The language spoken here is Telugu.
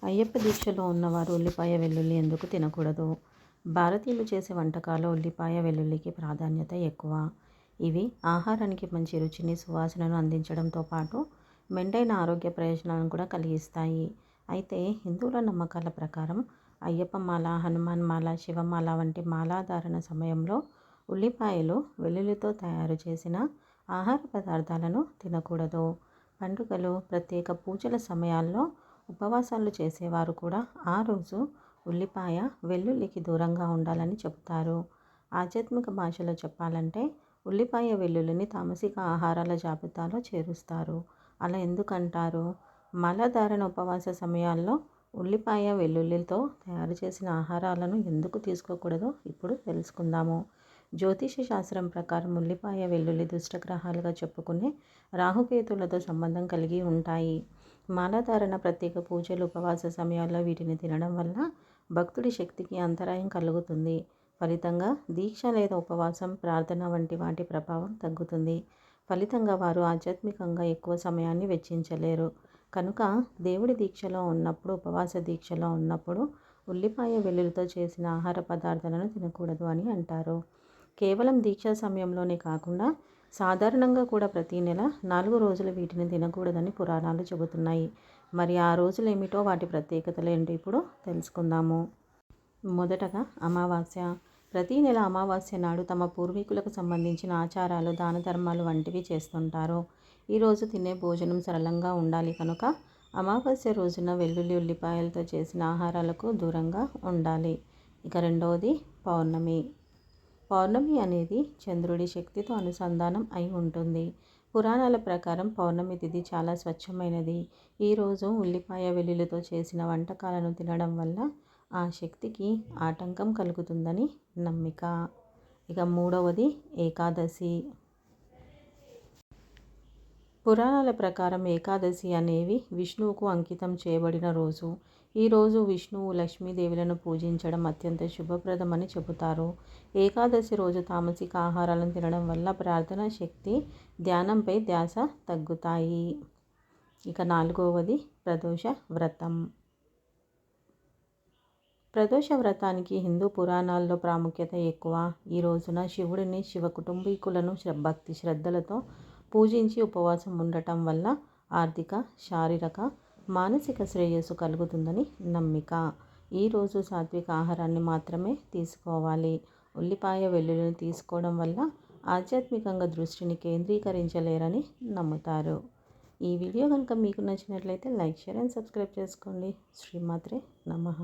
అయ్యప్ప దీక్షలో ఉన్నవారు ఉల్లిపాయ వెల్లుల్లి ఎందుకు తినకూడదు? భారతీయులు చేసే వంటకాల్లో ఉల్లిపాయ వెల్లుల్లికి ప్రాధాన్యత ఎక్కువ. ఇవి ఆహారానికి మంచి రుచిని, సువాసనను అందించడంతో పాటు మెండైన ఆరోగ్య ప్రయోజనాలను కూడా కలిగిస్తాయి. అయితే హిందువుల నమ్మకాల ప్రకారం అయ్యప్ప మాల, హనుమాన్ మాల, శివమాల వంటి మాలాధారణ సమయంలో ఉల్లిపాయలు, వెల్లుల్లితో తయారు చేసిన ఆహార పదార్థాలను తినకూడదు. పండుగలు, ప్రత్యేక పూజల సమయాల్లో ఉపవాసాలు చేసేవారు కూడా ఆ రోజు ఉల్లిపాయ, వెల్లుల్లికి దూరంగా ఉండాలని చెబుతారు. ఆధ్యాత్మిక భాషలో చెప్పాలంటే ఉల్లిపాయ, వెల్లుల్లిని తామసిక ఆహారాల జాబితాలో చేరుస్తారు. అలా ఎందుకంటారు? మలధారణ ఉపవాస సమయాల్లో ఉల్లిపాయ, వెల్లుల్లితో తయారు చేసిన ఆహారాలను ఎందుకు తీసుకోకూడదో ఇప్పుడు తెలుసుకుందాము. జ్యోతిష శాస్త్రం ప్రకారం ఉల్లిపాయ, వెల్లుల్లి దుష్టగ్రహాలుగా చెప్పుకునే రాహుకేతులతో సంబంధం కలిగి ఉంటాయి. మాలాధారణ, ప్రత్యేక పూజలు, ఉపవాస సమయాల్లో వీటిని తినడం వల్ల భక్తుడి శక్తికి అంతరాయం కలుగుతుంది. ఫలితంగా దీక్ష లేదా ఉపవాసం, ప్రార్థన వంటి వాటి ప్రభావం తగ్గుతుంది. ఫలితంగా వారు ఆధ్యాత్మికంగా ఎక్కువ సమయాన్ని వెచ్చించలేరు. కనుక దేవుడి దీక్షలో ఉన్నప్పుడు, ఉపవాస దీక్షలో ఉన్నప్పుడు ఉల్లిపాయ, వెల్లుల్లితో చేసిన ఆహార పదార్థాలను తినకూడదు అని అంటారు. కేవలం దీక్షా సమయంలోనే కాకుండా సాధారణంగా కూడా ప్రతీ నెల 4 రోజులు వీటిని తినకూడదని పురాణాలు చెబుతున్నాయి. మరి ఆ రోజులు ఏమిటో, వాటి ప్రత్యేకతలు ఏంటో ఇప్పుడు తెలుసుకుందాము. మొదటగా అమావాస్య. ప్రతీ నెల అమావాస్య నాడు తమ పూర్వీకులకు సంబంధించిన ఆచారాలు, దాన ధర్మాలు వంటివి చేస్తుంటారు. ఈరోజు తినే భోజనం సరళంగా ఉండాలి కనుక అమావాస్య రోజున వెల్లుల్లి, ఉల్లిపాయలతో చేసిన ఆహారాలకు దూరంగా ఉండాలి. ఇక రెండవది పౌర్ణమి. పౌర్ణమి అనేది చంద్రుడి శక్తితో అనుసంధానం అయి ఉంటుంది. పురాణాల ప్రకారం పౌర్ణమి తిథి చాలా స్వచ్ఛమైనది. ఈరోజు ఉల్లిపాయ, వెల్లుల్లితో చేసిన వంటకాలను తినడం వల్ల ఆ శక్తికి ఆటంకం కలుగుతుందని నమ్మిక. ఇక మూడవది ఏకాదశి. పురాణాల ప్రకారం ఏకాదశి అనేవి విష్ణువుకు అంకితం చేయబడిన రోజు. ఈరోజు విష్ణువు, లక్ష్మీదేవులను పూజించడం అత్యంత శుభప్రదమని చెబుతారు. ఏకాదశి రోజు తామసిక ఆహారాలను తినడం వల్ల ప్రార్థనా శక్తి, ధ్యానంపై ధ్యాస తగ్గుతాయి. ఇక నాలుగవది ప్రదోష వ్రతం. ప్రదోష వ్రతానికి హిందూ పురాణాల్లో ప్రాముఖ్యత ఎక్కువ. ఈ రోజున శివుడిని, శివ కుటుంబీకులను భక్తి శ్రద్ధలతో పూజించి ఉపవాసం ఉండటం వల్ల ఆర్థిక, శారీరక, మానసిక శ్రేయస్సు కలుగుతుందని నమ్మిక. ఈరోజు సాత్విక ఆహారాన్ని మాత్రమే తీసుకోవాలి. ఉల్లిపాయ, వెల్లుల్లిని తీసుకోవడం వల్ల ఆధ్యాత్మికంగా దృష్టిని కేంద్రీకరించలేరని నమ్ముతారు. ఈ వీడియో కనుక మీకు నచ్చినట్లయితే లైక్, షేర్ అండ్ సబ్స్క్రైబ్ చేసుకోండి. శ్రీమాత్రే నమః.